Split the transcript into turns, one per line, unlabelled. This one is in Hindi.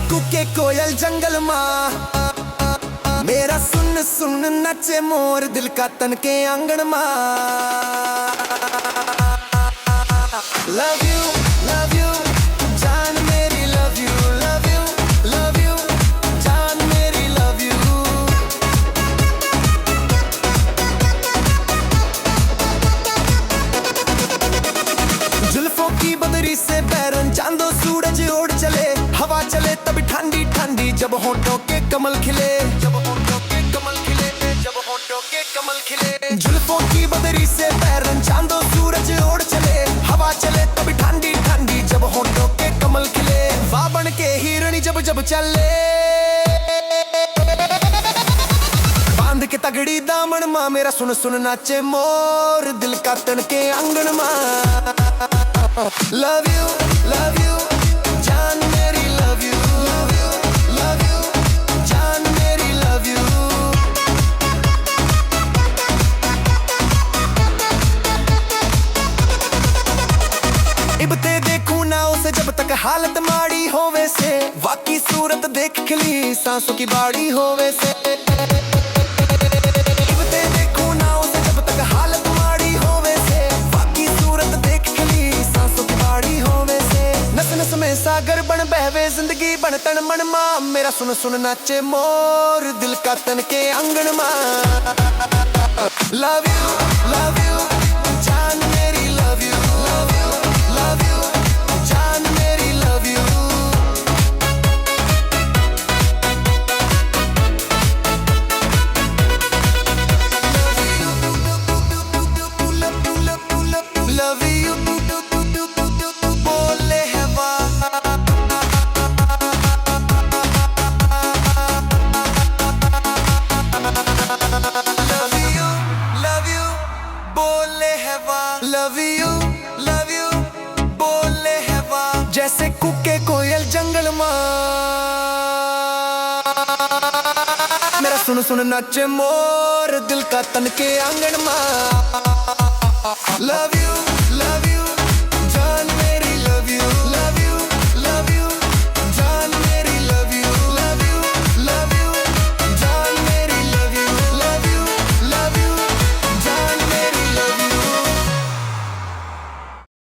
कुके कोयल जंगल माँ, मेरा सुन सुन नचे मोर दिल का तन के आंगन माँ। लव यू जान मेरी, लव यू जान मेरी, लव यू। जुल्फों की बदरी से बैरन चांदो सूरज उड़ चले, हवा चले तब ठंडी ठंडी जब होठों के कमल खिले, जब होठों के कमल खिले, जब होठों के कमल खिले। जुल्फों की बदरी से बैरन चांदो सूरज उड़ चले, हवा चले तब ठंडी ठंडी जब होठों के कमल खिले। वाबन के हिरणी जब जब चले, बांध के तगड़ी दामन माँ, मेरा सुन सुन नाचे मोर दिल का तन के आंगन माँ। लव यू जान मेरी, लव यू जान मेरी, लव यू। इबते देखूं ना उसे जब तक हालत माड़ी होवे से, वाकी सूरत देख खिली सांसों की बाड़ी होवे से। इबते देखूं ना उसे जब तक हालत माड़ी होवे से, वाकी सूरत देख खिली सांसों की बाड़ी होवे से। नस नस में सागर बन बहवे जिंदगी बन तन मन माँ, मेरा सुन सुन नाचे मोर दिल का तन के आंगन माँ। लव यू जान मेरी, लव यू जान मेरी, लव यू। लव यू बोले हवा, लव यू बोले हवा, लव यू बोले हवा। जैसे कुके कोयल जंगल माँ, मेरा सुन सुन नाचे मोर दिल का तन के आंगन माँ। Love you